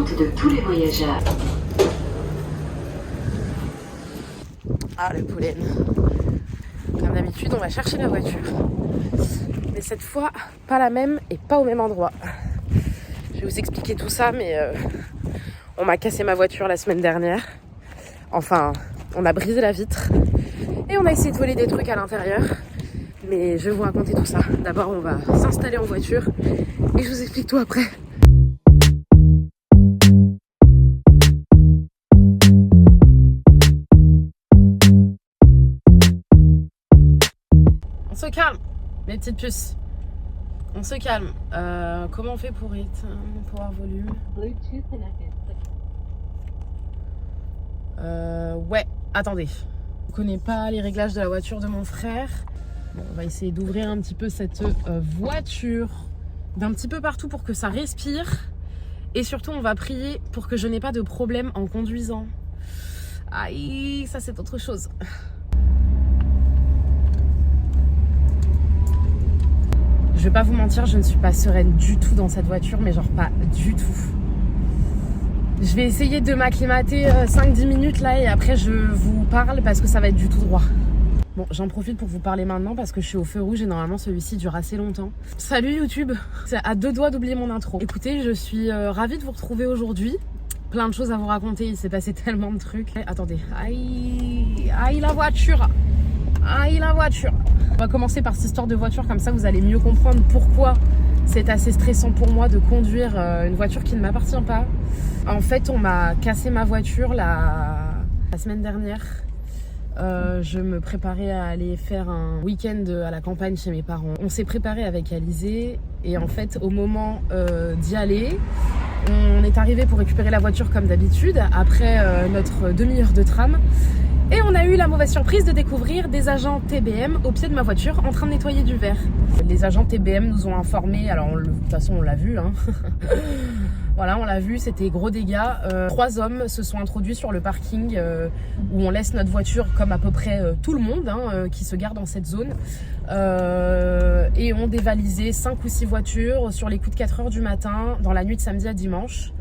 attente de tous les voyageurs. Ah, le pollen. Comme d'habitude, on va chercher la voiture. Mais cette fois, pas la même et pas au même endroit. Je vais vous expliquer tout ça, mais on m'a cassé ma voiture la semaine dernière. Enfin, on a brisé la vitre et on a essayé de voler des trucs à l'intérieur. Mais je vais vous raconter tout ça. D'abord, on va s'installer en voiture et je vous explique tout après. On se calme, mes petites puces. On se calme. Comment on fait pour avoir volume? Bluetooth connected. Ouais, attendez. Je connais pas les réglages de la voiture de mon frère. Bon, on va essayer d'ouvrir un petit peu cette voiture d'un petit peu partout pour que ça respire. Et surtout, on va prier pour que je n'ai pas de problème en conduisant. Aïe, ça c'est autre chose. Je vais pas vous mentir, je ne suis pas sereine du tout dans cette voiture, mais genre pas du tout. Je vais essayer de m'acclimater 5-10 minutes là et après je vous parle parce que ça va être du tout droit. Bon, j'en profite pour vous parler maintenant parce que je suis au feu rouge et normalement celui-ci dure assez longtemps. Salut YouTube, c'est à deux doigts d'oublier mon intro. Écoutez, je suis ravie de vous retrouver aujourd'hui. Plein de choses à vous raconter, il s'est passé tellement de trucs. Attendez, aïe, aïe la voiture. Aïe la voiture. On va commencer par cette histoire de voiture, comme ça vous allez mieux comprendre pourquoi c'est assez stressant pour moi de conduire une voiture qui ne m'appartient pas. En fait, on m'a cassé ma voiture la semaine dernière. Je me préparais à aller faire un week-end à la campagne chez mes parents. On s'est préparé avec Alizé et en fait, au moment d'y aller, on est arrivé pour récupérer la voiture comme d'habitude après notre demi-heure de tram. Et on a eu la mauvaise surprise de découvrir des agents TBM au pied de ma voiture en train de nettoyer du verre. Les agents TBM nous ont informés, alors de toute façon on l'a vu, hein. Voilà, on l'a vu, c'était gros dégâts. 3 hommes se sont introduits sur le parking où on laisse notre voiture comme à peu près tout le monde qui se gare dans cette zone. Et ont dévalisé 5 ou 6 voitures sur les coups de 4 h du matin dans la nuit de samedi à dimanche.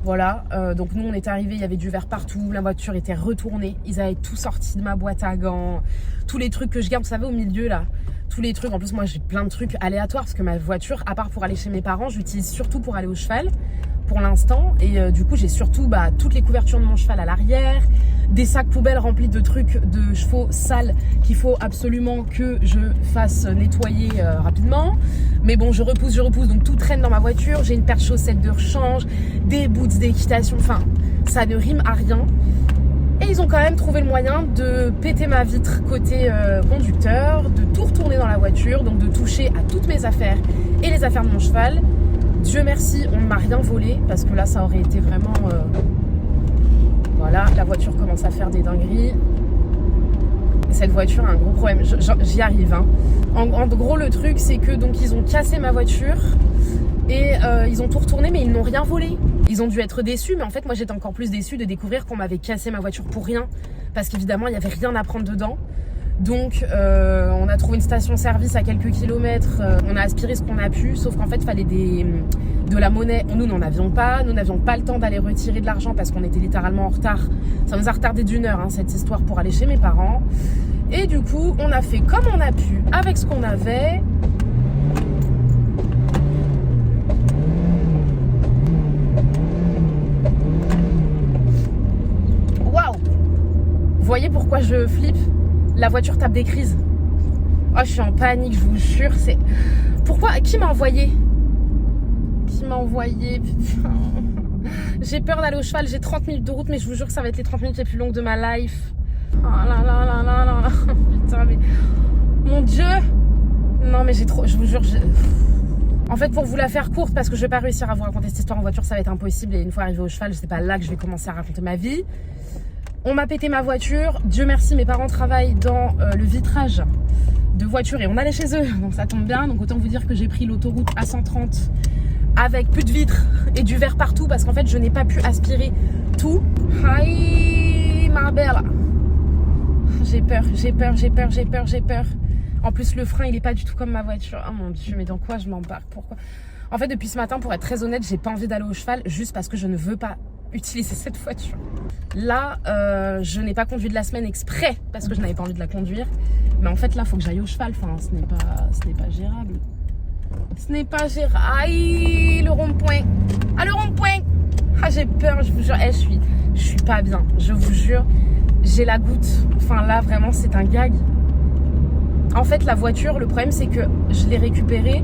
Voilà, donc nous on est arrivés, il y avait du verre partout, la voiture était retournée, ils avaient tout sorti de ma boîte à gants, tous les trucs que je garde, vous savez, au milieu là, tous les trucs. En plus moi j'ai plein de trucs aléatoires parce que ma voiture, à part pour aller chez mes parents, j'utilise surtout pour aller au cheval pour l'instant. Et du coup j'ai surtout toutes les couvertures de mon cheval à l'arrière, des sacs poubelles remplis de trucs de chevaux sales qu'il faut absolument que je fasse nettoyer rapidement. Mais bon, je repousse, donc tout traîne dans ma voiture. J'ai une paire de chaussettes de rechange, des boots d'équitation, enfin, ça ne rime à rien. Et ils ont quand même trouvé le moyen de péter ma vitre côté conducteur, de tout retourner dans la voiture, donc de toucher à toutes mes affaires et les affaires de mon cheval. Dieu merci, on ne m'a rien volé, parce que là, ça aurait été vraiment... Voilà, la voiture commence à faire des dingueries. Cette voiture a un gros problème, j'y arrive. Hein. En gros, le truc, c'est que donc ils ont cassé ma voiture et ils ont tout retourné, mais ils n'ont rien volé. Ils ont dû être déçus, mais en fait, moi, j'étais encore plus déçue de découvrir qu'on m'avait cassé ma voiture pour rien, parce qu'évidemment, il n'y avait rien à prendre dedans. Donc, on a trouvé une station-service à quelques kilomètres. On a aspiré ce qu'on a pu, sauf qu'en fait, il fallait de la monnaie. Nous n'en avions pas. Nous n'avions pas le temps d'aller retirer de l'argent parce qu'on était littéralement en retard. Ça nous a retardé d'1 heure, cette histoire, pour aller chez mes parents. Et du coup, on a fait comme on a pu avec ce qu'on avait. Waouh! Vous voyez pourquoi je flippe? La voiture tape des crises. Oh, je suis en panique, je vous jure. C'est... Pourquoi? Qui m'a envoyé? Qui m'a envoyé? Putain. J'ai peur d'aller au cheval. J'ai 30 minutes de route, mais je vous jure que ça va être les 30 minutes les plus longues de ma life. Oh là là là là là là. Putain, mais... Mon Dieu. Non, mais j'ai trop... Je vous jure, En fait, pour vous la faire courte, parce que je vais pas réussir à vous raconter cette histoire en voiture, ça va être impossible. Et une fois arrivé au cheval, c'est pas là que je vais commencer à raconter ma vie. On m'a pété ma voiture. Dieu merci, mes parents travaillent dans le vitrage de voiture et on allait chez eux. Donc ça tombe bien. Donc autant vous dire que j'ai pris l'autoroute à 130 avec plus de vitres et du verre partout parce qu'en fait, je n'ai pas pu aspirer tout. Aïe, ma belle. J'ai peur. En plus, le frein, il est pas du tout comme ma voiture. Oh mon Dieu, mais dans quoi je m'embarque? Pourquoi? En fait, depuis ce matin, pour être très honnête, j'ai pas envie d'aller au cheval juste parce que je ne veux pas utiliser cette voiture. Là, je n'ai pas conduit de la semaine exprès parce que je n'avais pas envie de la conduire. Mais en fait, là, il faut que j'aille au cheval. Enfin, ce n'est pas gérable. Ce n'est pas gérable. Aïe, le rond-point. Ah, le rond-point. Ah, j'ai peur, je vous jure. Je suis pas bien. Je vous jure, j'ai la goutte. Enfin, là, vraiment, c'est un gag. En fait, la voiture, le problème, c'est que je l'ai récupérée,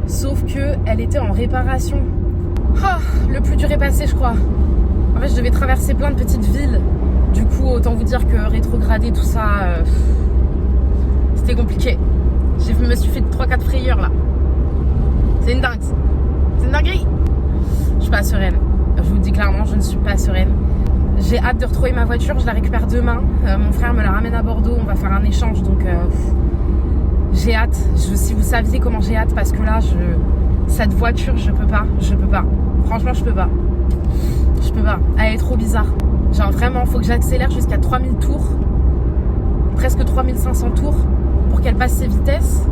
sauf qu'elle était en réparation. Ah, le plus dur est passé, je crois. En fait, je devais traverser plein de petites villes. Du coup, autant vous dire que rétrograder, tout ça, c'était compliqué. Je me suis fait 3-4 frayeurs, là. C'est une dingue. C'est une dinguerie. Je suis pas sereine. Je vous le dis clairement, je ne suis pas sereine. J'ai hâte de retrouver ma voiture. Je la récupère demain. Mon frère me la ramène à Bordeaux. On va faire un échange, donc... j'ai hâte. Si vous saviez comment j'ai hâte, parce que là, cette voiture, je peux pas. Franchement, je peux pas. Elle est trop bizarre. Genre vraiment, faut que j'accélère jusqu'à 3000 tours. Presque 3500 tours pour qu'elle passe ses vitesses.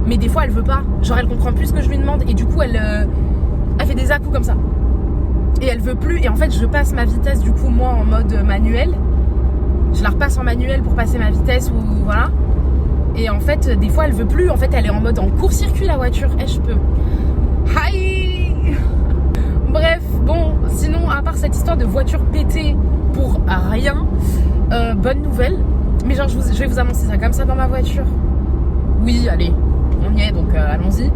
Mais des fois, elle veut pas. Genre, elle comprend plus ce que je lui demande. Et du coup, elle fait des à-coups comme ça. Et elle veut plus. Et en fait, je passe ma vitesse, du coup, moi, en mode manuel. Je la repasse en manuel pour passer ma vitesse ou voilà. Et en fait, des fois, elle veut plus. En fait, elle est en mode en court-circuit, la voiture. Je peux. Aïe. Bref, bon, sinon, à part cette histoire de voiture pétée pour rien, bonne nouvelle. Mais genre, je vais vous annoncer ça comme ça dans ma voiture. Oui, allez, on y est, donc allons-y.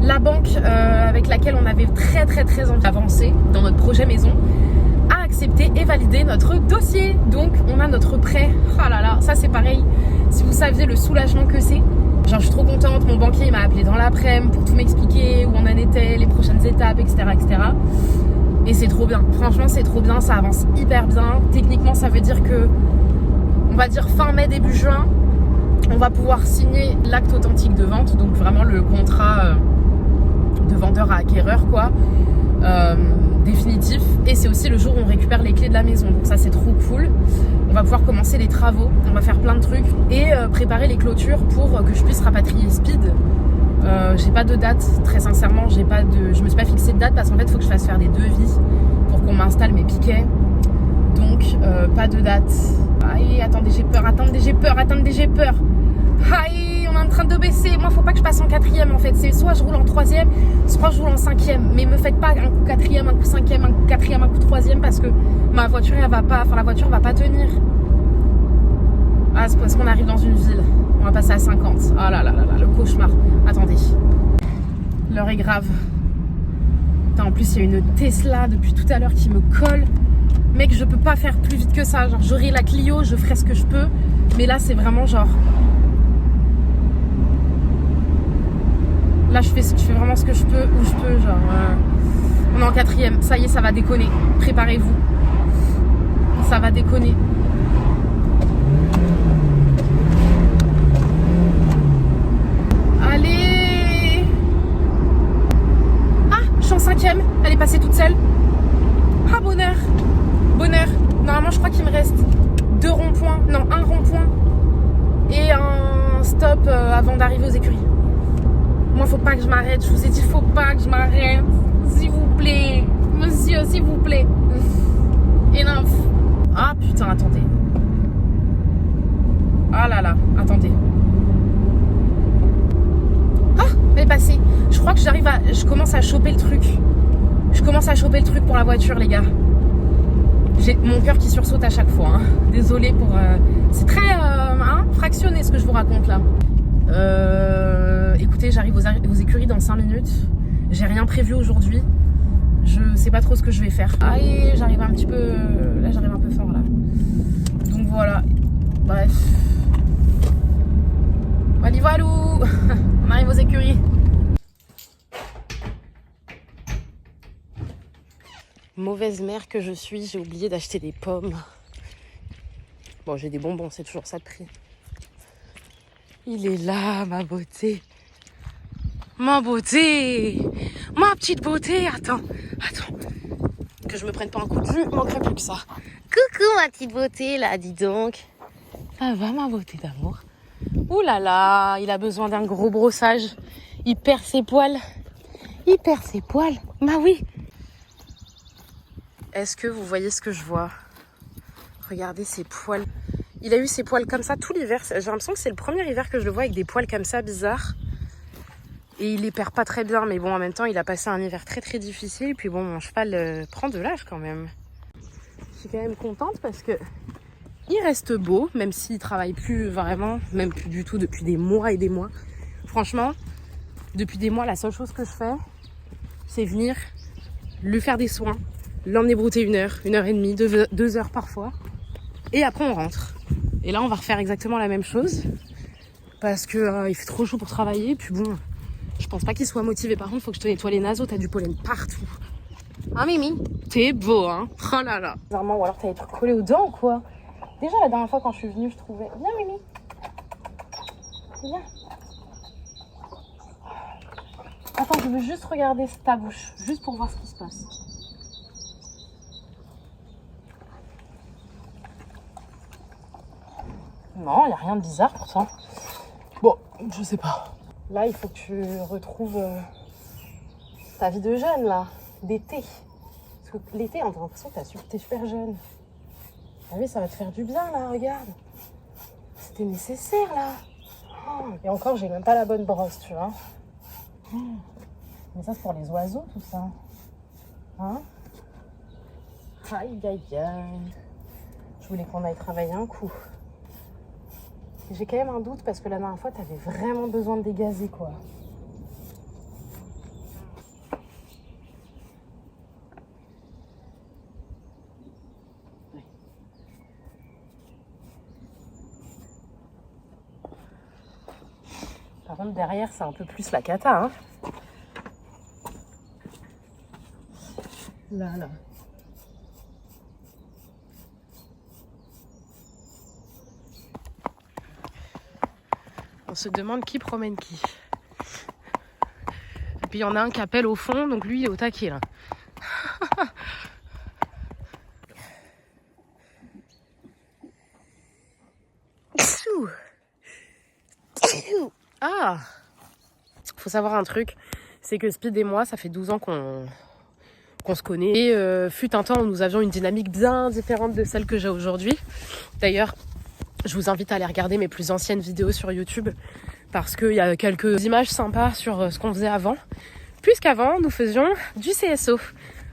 La banque avec laquelle on avait très envie d'avancer dans notre projet maison a accepté et validé notre dossier. Donc, on a notre prêt. Ah là là, ça c'est pareil. Si vous saviez le soulagement que c'est. Genre, je suis trop contente. Mon banquier il m'a appelé dans l'après-midi pour tout m'expliquer où on en était, les prochaines étapes, etc. Et c'est trop bien. Franchement, c'est trop bien. Ça avance hyper bien. Techniquement, ça veut dire que, on va dire fin mai, début juin, on va pouvoir signer l'acte authentique de vente. Donc, vraiment le contrat de vendeur à acquéreur, quoi. Définitif. Et c'est aussi le jour où on récupère les clés de la maison. Donc, ça, c'est trop cool. On va pouvoir commencer les travaux, on va faire plein de trucs et préparer les clôtures pour que je puisse rapatrier Speed. J'ai pas de date, très sincèrement, je me suis pas fixé de date parce qu'en fait il faut que je fasse faire des devis pour qu'on m'installe mes piquets. Donc pas de date. Aïe, attendez, j'ai peur. Aïe, on est en train de baisser. Moi, faut pas que je passe en 4e en fait. C'est soit je roule en 3e, soit je roule en 5e. Mais me faites pas un coup 4e, un coup 5e, un coup 4e, un coup 3e parce que ma voiture, la voiture va pas tenir. Ah, c'est parce qu'on arrive dans une ville. On va passer à 50. Ah là là là là, le cauchemar. Attendez. L'heure est grave. Putain, en plus, il y a une Tesla depuis tout à l'heure qui me colle. Mec, je peux pas faire plus vite que ça. Genre, j'aurai la Clio, je ferai ce que je peux. Mais là, c'est vraiment genre... Là, je fais vraiment ce que je peux, où je peux. Genre, on est en 4e. Ça y est, ça va déconner. Préparez-vous. Ça va déconner. Allez. Ah, je suis en 5e. Elle est passée toute seule. Ah, bonheur. Normalement, je crois qu'il me reste 2 ronds-points. Non, un rond-point. Et un stop avant d'arriver aux écuries. Moi, faut pas que je m'arrête. Je vous ai dit, faut pas que je m'arrête. S'il vous plaît. Monsieur, s'il vous plaît. Et non. Ah, putain, attendez. Ah là là, attendez. Ah, elle est passée. Je crois que je commence à choper le truc. Pour la voiture, les gars. J'ai mon cœur qui sursaute à chaque fois. Hein. Désolée pour... C'est très fractionné ce que je vous raconte là. Écoutez, j'arrive aux écuries dans 5 minutes. J'ai rien prévu aujourd'hui. Je sais pas trop ce que je vais faire. Aïe, j'arrive un petit peu... Là, j'arrive un peu fort là. Donc voilà. Bref. Voilà. On arrive aux écuries. Mauvaise mère que je suis, j'ai oublié d'acheter des pommes. Bon, j'ai des bonbons, c'est toujours ça de prix. Il est là, ma beauté. Ma beauté. Ma petite beauté. Attends. Que je me prenne pas un coup de vue, il manquerait plus que ça. Coucou, ma petite beauté, là, dis donc. Ça va, ma beauté d'amour? Ouh là là, il a besoin d'un gros brossage. Il perd ses poils. Il perd ses poils. Bah oui. Est-ce que vous voyez ce que je vois? Regardez ses poils. Il a eu ses poils comme ça tout l'hiver. J'ai l'impression que c'est le premier hiver que je le vois avec des poils comme ça bizarres. Et il les perd pas très bien. Mais bon, en même temps, il a passé un hiver très très difficile. Puis bon, mon cheval prend de l'âge quand même. Je suis quand même contente parce que il reste beau, même s'il travaille plus vraiment, même plus du tout depuis des mois et des mois. Franchement, depuis des mois, la seule chose que je fais, c'est venir lui faire des soins, l'emmener brouter 1h, 1h30, 2 heures parfois. Et après, on rentre. Et là, on va refaire exactement la même chose. Parce que il fait trop chaud pour travailler. Puis bon, je pense pas qu'il soit motivé. Par contre, faut que je te nettoie les naseaux. T'as du pollen partout. Hein, Mimi? T'es beau, hein? Oh là là. Bizarrement, ou alors t'as des trucs collés aux dents ou quoi? Déjà, la dernière fois, quand je suis venue, je trouvais... Viens, Mimi. Viens. Attends, je veux juste regarder ta bouche. Juste pour voir ce qui se passe. Non, il n'y a rien de bizarre pourtant. Bon, je sais pas. Là, il faut que tu retrouves ta vie de jeune, là, d'été. Parce que l'été, on a l'impression que t'es super jeune. Ah oui, ça va te faire du bien, là, regarde. C'était nécessaire, là. Oh, et encore, j'ai même pas la bonne brosse, tu vois. Oh. Mais ça, c'est pour les oiseaux, tout ça. Hein? Aïe, aïe, aïe. Je voulais qu'on aille travailler un coup. J'ai quand même un doute parce que la dernière fois, t'avais vraiment besoin de dégazer, quoi. Ouais. Par contre, derrière, c'est un peu plus la cata, hein. Là, là. On se demande qui promène qui. Et puis il y en a un qui appelle au fond, donc lui il est au taquet là. Ah, faut savoir un truc, c'est que Speed et moi, ça fait 12 ans qu'on se connaît. Et fut un temps où nous avions une dynamique bien différente de celle que j'ai aujourd'hui. D'ailleurs, je vous invite à aller regarder mes plus anciennes vidéos sur YouTube parce qu'il y a quelques images sympas sur ce qu'on faisait avant. Puisqu'avant, nous faisions du CSO.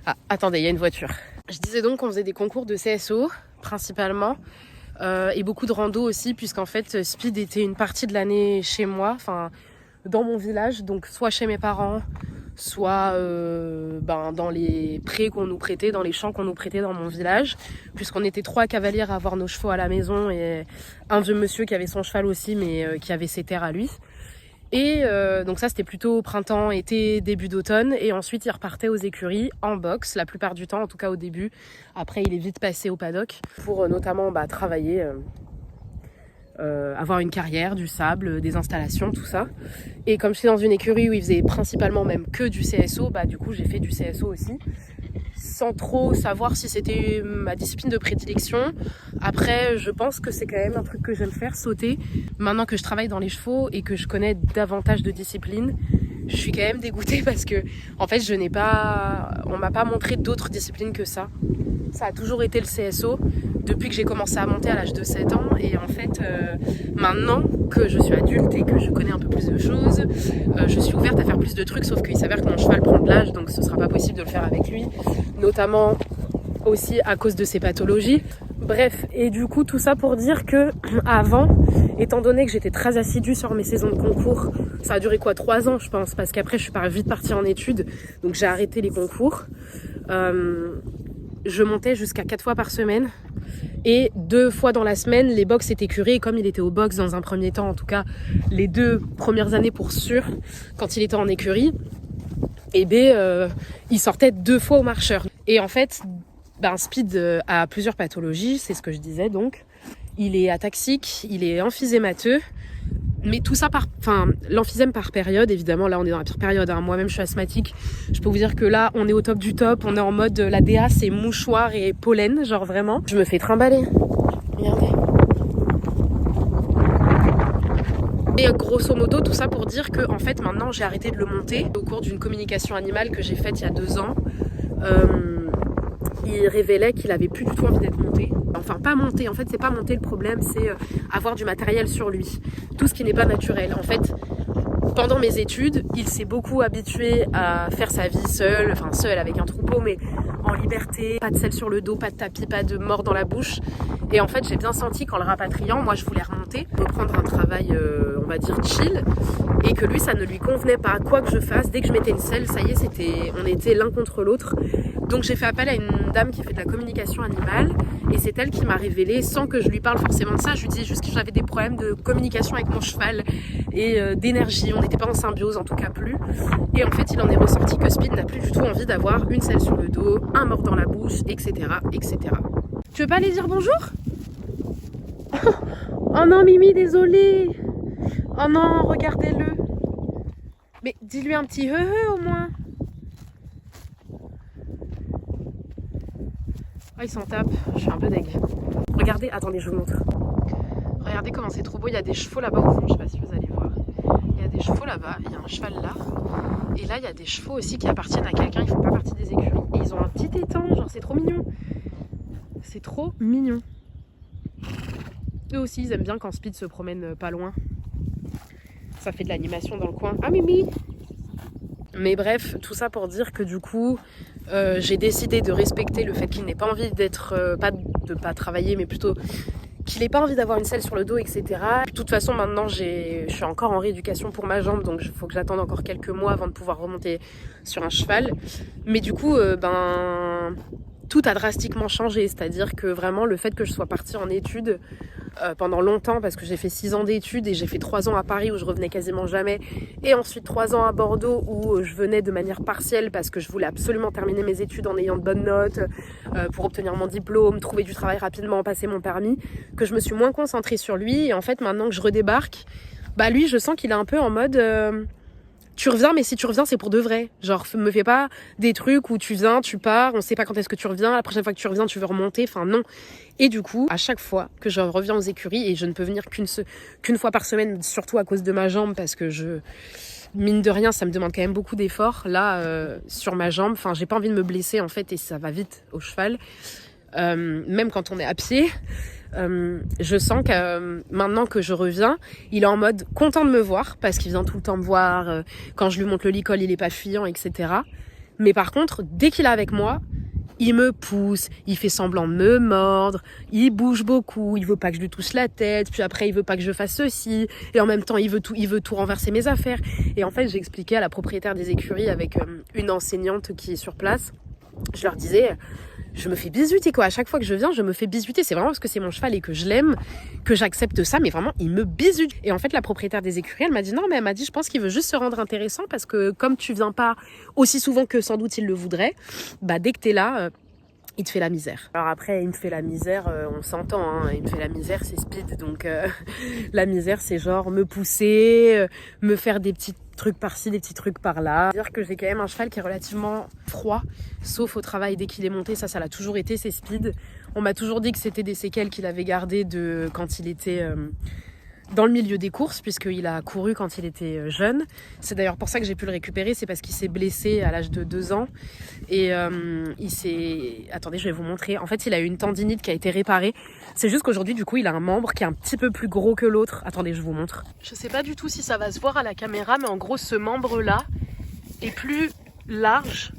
Ah, attendez, il y a une voiture. Je disais donc qu'on faisait des concours de CSO, principalement, et beaucoup de rando aussi, puisqu'en fait, Speed était une partie de l'année chez moi, enfin, dans mon village, donc soit chez mes parents, soit dans les prés qu'on nous prêtait, dans les champs qu'on nous prêtait dans mon village, puisqu'on était 3 cavaliers à avoir nos chevaux à la maison et un vieux monsieur qui avait son cheval aussi, mais qui avait ses terres à lui. Et donc ça, c'était plutôt printemps, été, début d'automne. Et ensuite, il repartait aux écuries en boxe, la plupart du temps, en tout cas au début. Après, il est vite passé au paddock pour notamment travailler... avoir une carrière, du sable, des installations, tout ça. Et comme je suis dans une écurie où ils faisaient principalement même que du CSO, du coup j'ai fait du CSO aussi, sans trop savoir si c'était ma discipline de prédilection. Après, je pense que c'est quand même un truc que j'aime faire, sauter. Maintenant que je travaille dans les chevaux et que je connais davantage de disciplines, je suis quand même dégoûtée parce que en fait on m'a pas montré d'autres disciplines que ça. Ça a toujours été le CSO depuis que j'ai commencé à monter à l'âge de 7 ans. Et en fait, maintenant que je suis adulte et que je connais un peu plus de choses, je suis ouverte à faire plus de trucs, sauf qu'il s'avère que mon cheval prend de l'âge, donc ce sera pas possible de le faire avec lui. Notamment aussi à cause de ses pathologies. Bref, et du coup tout ça pour dire que avant, étant donné que j'étais très assidue sur mes saisons de concours, ça a duré 3 ans je pense, parce qu'après je suis vite partie en études, donc j'ai arrêté les concours. Je montais jusqu'à 4 fois par semaine et 2 fois dans la semaine les box étaient curés. Et comme il était au box dans un premier temps, en tout cas les 2 premières années pour sûr, quand il était en écurie, il sortait 2 fois au marcheur. Et en fait, Speed a plusieurs pathologies, c'est ce que je disais donc. Il est ataxique, il est emphysémateux, mais tout ça l'emphysème par période, évidemment. Là on est dans la pire période, hein. Moi-même je suis asthmatique, je peux vous dire que là on est au top du top, on est en mode la DA c'est mouchoir et pollen, genre vraiment. Je me fais trimballer, regardez. Et grosso modo, tout ça pour dire que en fait maintenant j'ai arrêté de le monter. Au cours d'une communication animale que j'ai faite il y a 2 ans, il révélait qu'il avait plus du tout envie d'être monté. Enfin pas monté, en fait c'est pas monter le problème, c'est avoir du matériel sur lui. Tout ce qui n'est pas naturel. En fait, pendant mes études, il s'est beaucoup habitué à faire sa vie seul, enfin seul avec un troupeau, mais en liberté, pas de selle sur le dos, pas de tapis, pas de mort dans la bouche. Et en fait, j'ai bien senti qu'en le rapatriant, moi je voulais remonter, reprendre un travail, on va dire chill, et que lui, ça ne lui convenait pas. Quoi que je fasse, dès que je mettais une selle, ça y est, on était l'un contre l'autre. Donc j'ai fait appel à une dame qui fait de la communication animale, et c'est elle qui m'a révélé, sans que je lui parle forcément de ça, je lui dis juste que j'avais des problèmes de communication avec mon cheval et d'énergie. On n'était pas en symbiose, en tout cas plus. Et en fait, il en est ressorti que Speed n'a plus du tout envie d'avoir une selle sur le dos, un mort dans la bouche, etc., etc. Tu veux pas aller dire bonjour? Oh non, Mimi, désolée. Oh non, regardez-le. Mais dis-lui un petit he au moins. Oh, il s'en tape. Je suis un peu deg. Regardez, attendez, je vous montre. Regardez comment c'est trop beau. Il y a des chevaux là-bas au fond. Je sais pas si vous allez voir. Il y a des chevaux là-bas. Il y a un cheval là. Et là, il y a des chevaux aussi qui appartiennent à quelqu'un. Ils font pas partie des écuries. Et ils ont un petit étang. Genre, c'est trop mignon. C'est trop mignon. Eux aussi, ils aiment bien quand Speed se promène pas loin. Ça fait de l'animation dans le coin. Ah, Mimi! Mais bref, tout ça pour dire que du coup, j'ai décidé de respecter le fait qu'il n'ait pas envie d'être, pas travailler, mais plutôt qu'il n'ait pas envie d'avoir une selle sur le dos, etc. De toute façon, maintenant, je suis encore en rééducation pour ma jambe, donc il faut que j'attende encore quelques mois avant de pouvoir remonter sur un cheval. Mais du coup, tout a drastiquement changé, c'est-à-dire que vraiment le fait que je sois partie en études pendant longtemps, parce que j'ai fait 6 ans d'études et j'ai fait 3 ans à Paris où je revenais quasiment jamais, et ensuite 3 ans à Bordeaux où je venais de manière partielle parce que je voulais absolument terminer mes études en ayant de bonnes notes pour obtenir mon diplôme, trouver du travail rapidement, passer mon permis, que je me suis moins concentrée sur lui. Et en fait maintenant que je redébarque, bah lui je sens qu'il est un peu en mode tu reviens, mais si tu reviens, c'est pour de vrai. Genre, me fais pas des trucs où tu viens, tu pars, on sait pas quand est-ce que tu reviens, la prochaine fois que tu reviens, tu veux remonter, enfin non. Et du coup, à chaque fois que je reviens aux écuries, et je ne peux venir qu'une fois par semaine, surtout à cause de ma jambe, parce que mine de rien, ça me demande quand même beaucoup d'efforts. Là, sur ma jambe, enfin, j'ai pas envie de me blesser, en fait, et ça va vite au cheval. Même quand on est à pied. Je sens que maintenant que je reviens, il est en mode content de me voir parce qu'il vient tout le temps me voir. Quand je lui montre le licol, il est pas fuyant, etc. Mais par contre, dès qu'il est avec moi, il me pousse, il fait semblant de me mordre, il bouge beaucoup, il veut pas que je lui touche la tête, puis après il veut pas que je fasse ceci, et en même temps il veut tout renverser mes affaires. Et en fait, j'ai expliqué à la propriétaire des écuries avec une enseignante qui est sur place. Je leur disais, je me fais bisuter quoi, à chaque fois que je viens je me fais bisuter, c'est vraiment parce que c'est mon cheval et que je l'aime que j'accepte ça, mais vraiment il me bisute. Et en fait la propriétaire des écuries, elle m'a dit non, mais elle m'a dit je pense qu'il veut juste se rendre intéressant parce que comme tu viens pas aussi souvent que sans doute il le voudrait, bah dès que t'es là il te fait la misère. Alors après, il me fait la misère, on s'entend, hein, il me fait la misère, c'est Speed, donc la misère c'est genre me pousser, me faire des petits trucs par-ci, des petits trucs par-là. Dire que j'ai quand même un cheval qui est relativement froid, sauf au travail dès qu'il est monté, ça l'a toujours été, c'est Speed. On m'a toujours dit que c'était des séquelles qu'il avait gardées de quand il était dans le milieu des courses, puisqu'il a couru quand il était jeune. C'est d'ailleurs pour ça que j'ai pu le récupérer, c'est parce qu'il s'est blessé à l'âge de 2 ans. Et il s'est... Attendez, je vais vous montrer. En fait, il a eu une tendinite qui a été réparée. C'est juste qu'aujourd'hui, du coup, il a un membre qui est un petit peu plus gros que l'autre. Attendez, je vous montre. Je sais pas du tout si ça va se voir à la caméra, mais en gros, ce membre-là est plus large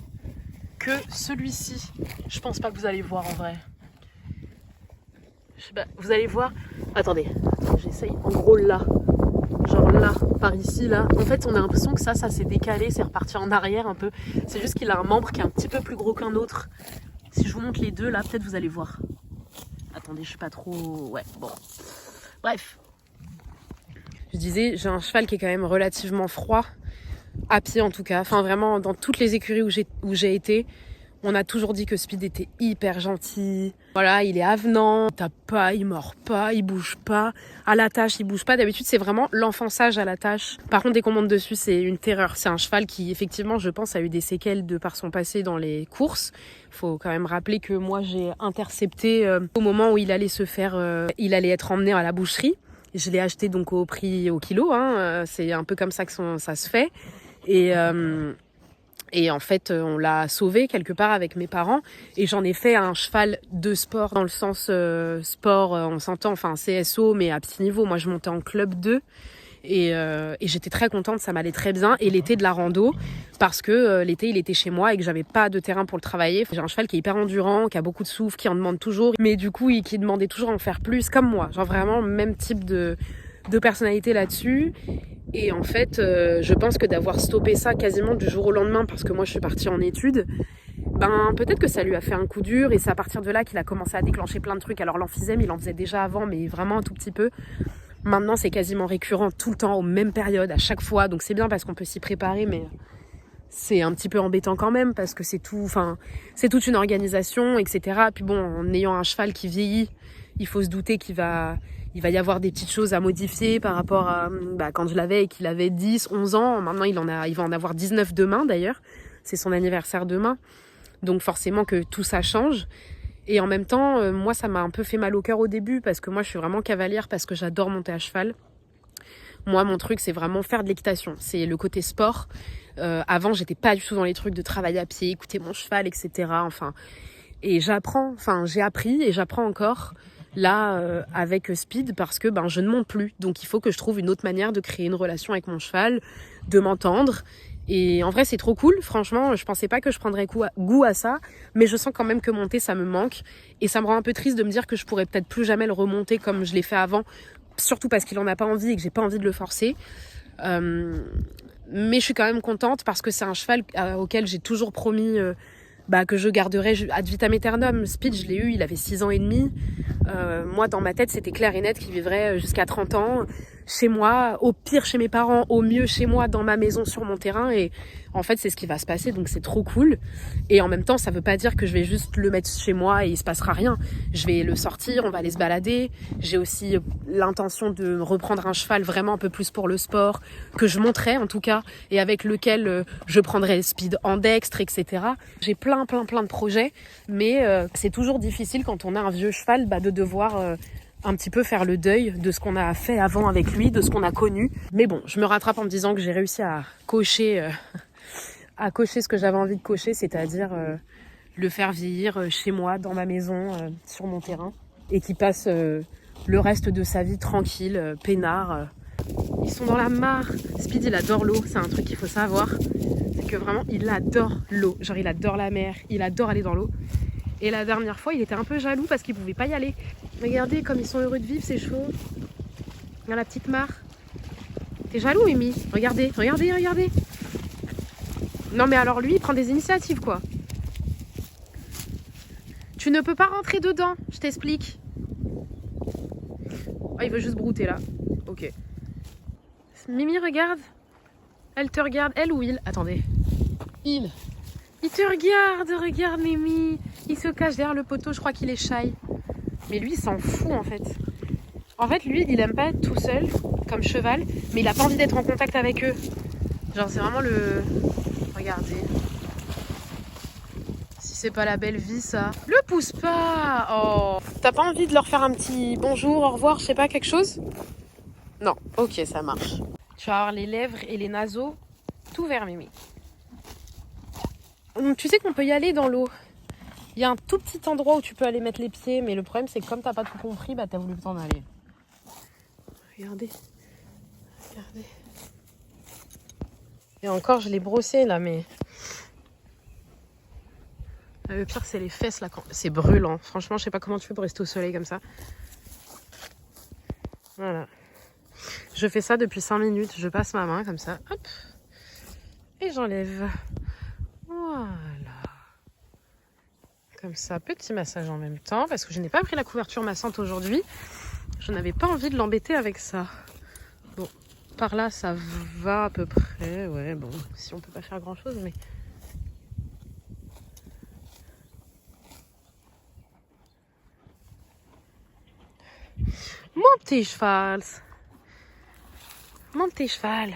que celui-ci. Je pense pas que vous allez voir en vrai. Je sais pas, vous allez voir. Attendez, j'essaye. En gros là, genre là, par ici, là. En fait, on a l'impression que ça s'est décalé, c'est reparti en arrière un peu. C'est juste qu'il a un membre qui est un petit peu plus gros qu'un autre. Si je vous montre les deux là, peut-être vous allez voir. Attendez, je suis pas trop... Ouais, bon. Bref. Je disais, j'ai un cheval qui est quand même relativement froid, à pied en tout cas. Enfin vraiment, dans toutes les écuries où j'ai été, on a toujours dit que Speed était hyper gentil. Voilà, il est avenant, il tape pas, il mord pas, il bouge pas. À la tâche, il bouge pas. D'habitude, c'est vraiment l'enfançage à la tâche. Par contre, dès qu'on monte dessus, c'est une terreur. C'est un cheval qui, effectivement, je pense, a eu des séquelles de par son passé dans les courses. Faut quand même rappeler que moi, j'ai intercepté au moment où il allait être emmené à la boucherie. Je l'ai acheté donc au prix au kilo, hein. C'est un peu comme ça que ça se fait. Et en fait, on l'a sauvé quelque part avec mes parents. Et j'en ai fait un cheval de sport, dans le sens sport, on s'entend, enfin CSO, mais à petit niveau. Moi, je montais en club 2. Et j'étais très contente, ça m'allait très bien. Et l'été de la rando, parce que l'été, il était chez moi et que j'avais pas de terrain pour le travailler. J'ai un cheval qui est hyper endurant, qui a beaucoup de souffle, qui en demande toujours. Mais du coup, qui demandait toujours à en faire plus, comme moi. Genre vraiment, même type de personnalité là-dessus. Et en fait, je pense que d'avoir stoppé ça quasiment du jour au lendemain, parce que moi je suis partie en études, ben peut-être que ça lui a fait un coup dur, et c'est à partir de là qu'il a commencé à déclencher plein de trucs. Alors l'emphysème, il en faisait déjà avant, mais vraiment un tout petit peu. Maintenant, c'est quasiment récurrent tout le temps, aux mêmes périodes, à chaque fois. Donc c'est bien parce qu'on peut s'y préparer, mais c'est un petit peu embêtant quand même, parce que c'est toute une organisation, etc. Puis bon, en ayant un cheval qui vieillit, il faut se douter qu'il va y avoir des petites choses à modifier par rapport à quand je l'avais et qu'il avait 10, 11 ans. Maintenant, il va en avoir 19 demain d'ailleurs. C'est son anniversaire demain. Donc forcément que tout ça change. Et en même temps, moi, ça m'a un peu fait mal au cœur au début, parce que moi, je suis vraiment cavalière, parce que j'adore monter à cheval. Moi, mon truc, c'est vraiment faire de l'équitation. C'est le côté sport. Avant, j'étais pas du tout dans les trucs de travailler à pied, écouter mon cheval, etc. Et j'ai appris et j'apprends encore là avec Speed, parce que je ne monte plus. Donc, il faut que je trouve une autre manière de créer une relation avec mon cheval, de m'entendre. Et en vrai, c'est trop cool. Franchement, je pensais pas que je prendrais goût à ça, mais je sens quand même que monter, ça me manque. Et ça me rend un peu triste de me dire que je pourrais peut-être plus jamais le remonter comme je l'ai fait avant, surtout parce qu'il en a pas envie et que j'ai pas envie de le forcer. Mais je suis quand même contente, parce que c'est un cheval auquel j'ai toujours promis que je garderai ad vitam aeternum. Speed, je l'ai eu, il avait 6 ans et demi. Moi, dans ma tête, c'était clair et net qu'il vivrait jusqu'à 30 ans. Chez moi, au pire chez mes parents, au mieux chez moi, dans ma maison, sur mon terrain. Et en fait, c'est ce qui va se passer, donc c'est trop cool. Et en même temps, ça veut pas dire que je vais juste le mettre chez moi et il se passera rien. Je vais le sortir, on va aller se balader. J'ai aussi l'intention de reprendre un cheval vraiment un peu plus pour le sport, que je monterai en tout cas, et avec lequel je prendrai Speed en dextre, etc. J'ai plein de projets, mais c'est toujours difficile quand on a un vieux cheval de devoir un petit peu faire le deuil de ce qu'on a fait avant avec lui, de ce qu'on a connu. Mais bon, je me rattrape en me disant que j'ai réussi à cocher ce que j'avais envie de cocher, c'est-à-dire le faire vieillir chez moi, dans ma maison, sur mon terrain, et qu'il passe le reste de sa vie tranquille, peinard. Ils sont dans la mare. Speed, il adore l'eau, c'est un truc qu'il faut savoir. C'est que vraiment, il adore l'eau. Genre, il adore la mer, il adore aller dans l'eau. Et la dernière fois, il était un peu jaloux parce qu'il pouvait pas y aller. Regardez comme ils sont heureux de vivre, ces chevaux. Dans la petite mare. T'es jaloux, Mimi? Regardez. Non, mais alors lui, il prend des initiatives, quoi. Tu ne peux pas rentrer dedans, je t'explique. Oh, il veut juste brouter, là. Ok. Mimi, regarde. Elle te regarde. Elle ou il? Attendez. Il te regarde, Mimi. Il se cache derrière le poteau, je crois qu'il est shy. Mais lui, il s'en fout, en fait. En fait, lui, il aime pas être tout seul, comme cheval, mais il a pas envie d'être en contact avec eux. Genre, c'est vraiment le... Regardez. Si c'est pas la belle vie, ça. Le pousse pas. Oh. T'as pas envie de leur faire un petit bonjour, au revoir, je sais pas, quelque chose? Non. Ok, ça marche. Tu vas avoir les lèvres et les naseaux tout verts, Mimi. Tu sais qu'on peut y aller dans l'eau. Il y a un tout petit endroit où tu peux aller mettre les pieds, mais le problème c'est que comme t'as pas tout compris, t'as voulu t'en aller. Regardez. Et encore, je l'ai brossé là, mais... Le pire, c'est les fesses là. C'est brûlant. Franchement, je sais pas comment tu fais pour rester au soleil comme ça. Voilà. Je fais ça depuis 5 minutes. Je passe ma main comme ça. Hop. Et j'enlève. Voilà. Comme ça, petit massage en même temps, parce que je n'ai pas pris la couverture massante aujourd'hui. Je n'avais pas envie de l'embêter avec ça. Bon, par là, ça va à peu près. Ouais, bon, si on peut pas faire grand-chose, mais... Mon petit cheval. Mon petit cheval.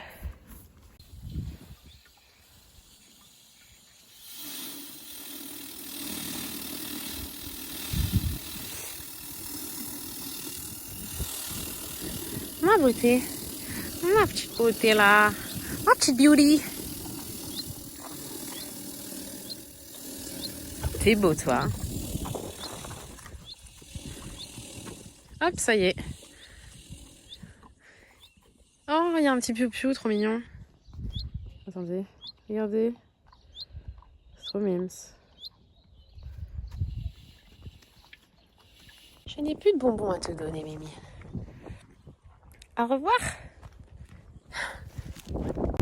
Ma beauté. Ma petite beauté là. Ma petite beauty. T'es beau toi. Hop, ça y est. Oh, il y a un petit piou-piou, trop mignon. Attendez, regardez. C'est trop mimes. Je n'ai plus de bonbons à te donner, Mimi. Au revoir.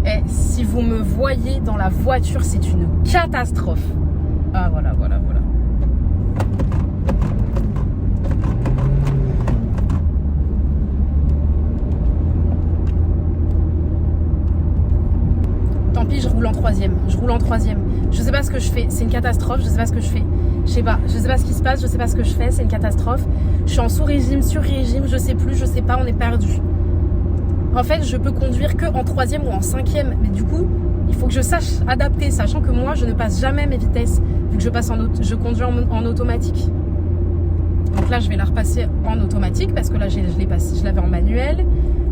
Et si vous me voyez dans la voiture, c'est une catastrophe. Ah, voilà. Tant pis, je roule en troisième. Je sais pas ce que je fais. C'est une catastrophe. Je sais pas ce que je fais. Je sais pas ce qui se passe. Je sais pas ce que je fais. C'est une catastrophe. Je suis en sous-régime, sur-régime. Je sais plus. Je sais pas. On est perdu. En fait, je peux conduire que en troisième ou en cinquième. Mais du coup, il faut que je sache adapter. Sachant que moi, je ne passe jamais mes vitesses. Vu que je conduis en automatique. Donc là, je vais la repasser en automatique. Parce que là, je l'avais en manuel.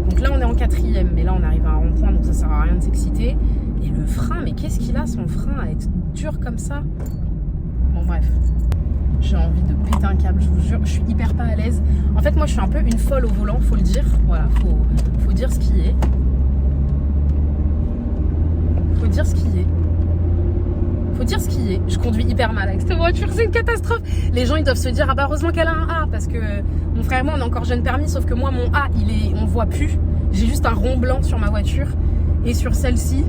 Donc là, on est en quatrième. Mais là, on arrive à un rond-point. Donc ça sert à rien de s'exciter. Et le frein, mais qu'est-ce qu'il a son frein à être dur comme ça? Bon bref, j'ai envie de péter un câble, je vous jure, je suis hyper pas à l'aise. En fait moi je suis un peu une folle au volant, faut le dire. Voilà, faut dire ce qui est. Faut dire ce qui est. Je conduis hyper mal avec cette voiture, c'est une catastrophe. Les gens ils doivent se dire ah bah heureusement qu'elle a un A, parce que mon frère et moi on est encore jeune permis, sauf que moi mon A on voit plus. J'ai juste un rond blanc sur ma voiture et sur celle-ci.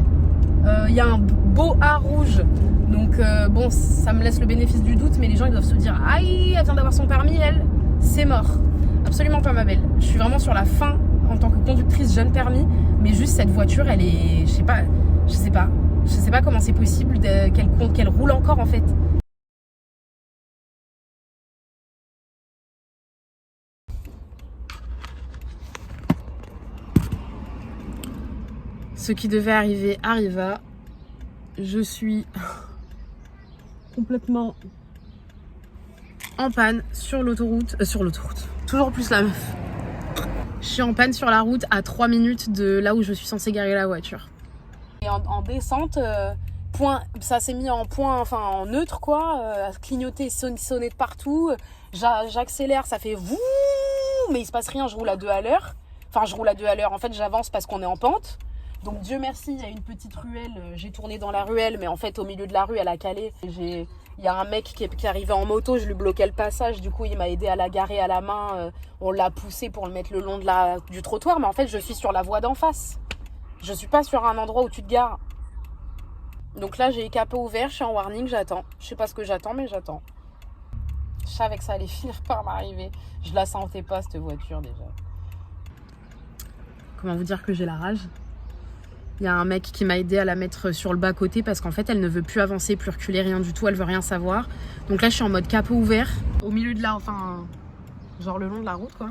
Il y a un beau A rouge, donc bon, ça me laisse le bénéfice du doute, mais les gens ils doivent se dire aïe, elle vient d'avoir son permis, elle, c'est mort. Absolument pas, ma belle. Je suis vraiment sur la fin en tant que conductrice jeune permis, mais juste cette voiture, elle est, je sais pas comment c'est possible qu'elle roule encore en fait. Ce qui devait arriver arriva. Je suis complètement en panne sur l'autoroute. Toujours plus la meuf. Je suis en panne sur la route à 3 minutes de là où je suis censée garer la voiture. Et en descente, ça s'est mis en neutre quoi, à clignoter, sonner de partout. J'accélère, ça fait vouh, mais il se passe rien, je roule à 2 à l'heure. Enfin, je roule à 2 à l'heure. En fait, j'avance parce qu'on est en pente. Donc Dieu merci, il y a une petite ruelle, j'ai tourné dans la ruelle, mais en fait au milieu de la rue, elle a calé. Il y a un mec qui arrivait en moto, je lui bloquais le passage, du coup il m'a aidé à la garer à la main, on l'a poussé pour le mettre le long du trottoir, mais en fait je suis sur la voie d'en face. Je suis pas sur un endroit où tu te gares. Donc là j'ai les capots ouverts, je suis en warning, j'attends. Je sais pas ce que j'attends, mais j'attends. Je savais que ça allait finir par m'arriver. Je la sentais pas cette voiture déjà. Comment vous dire que j'ai la rage ? Il y a un mec qui m'a aidé à la mettre sur le bas-côté parce qu'en fait, elle ne veut plus avancer, plus reculer, rien du tout. Elle veut rien savoir. Donc là, je suis en mode capot ouvert. Au milieu de genre le long de la route, quoi.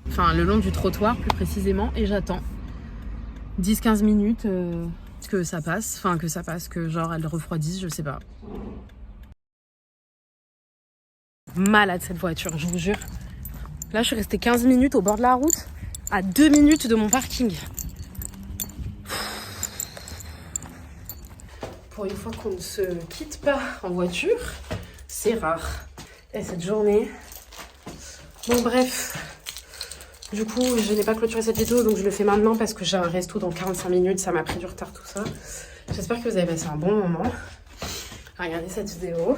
Enfin, le long du trottoir, plus précisément. Et j'attends 10-15 minutes que ça passe. Que genre, elle refroidisse, je sais pas. Malade, cette voiture, je vous jure. Là, je suis restée 15 minutes au bord de la route, à 2 minutes de mon parking. Pour une fois qu'on ne se quitte pas en voiture, c'est rare. Et cette journée... Bon bref, du coup je n'ai pas clôturé cette vidéo, donc je le fais maintenant parce que j'ai un resto dans 45 minutes, ça m'a pris du retard tout ça. J'espère que vous avez passé un bon moment à regarder cette vidéo.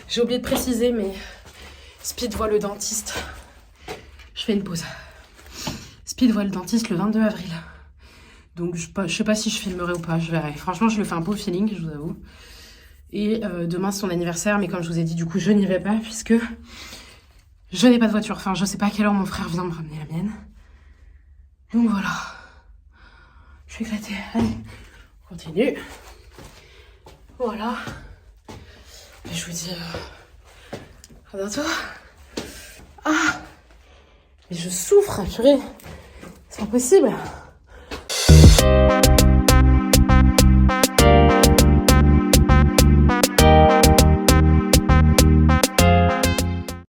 J'ai oublié de préciser, mais Speed voit le dentiste. Je fais une pause. Speed voit le dentiste le 22 avril. Donc je sais pas si je filmerai ou pas, je verrai. Franchement, je le fais un beau feeling, je vous avoue. Et demain, c'est son anniversaire, mais comme je vous ai dit, du coup, je n'y vais pas puisque je n'ai pas de voiture. Enfin, je sais pas à quelle heure mon frère vient me ramener la mienne. Donc voilà. Je suis éclatée. Allez, on continue. Voilà. Et je vous dis à bientôt. Ah, mais je souffre, purée. C'est pas possible.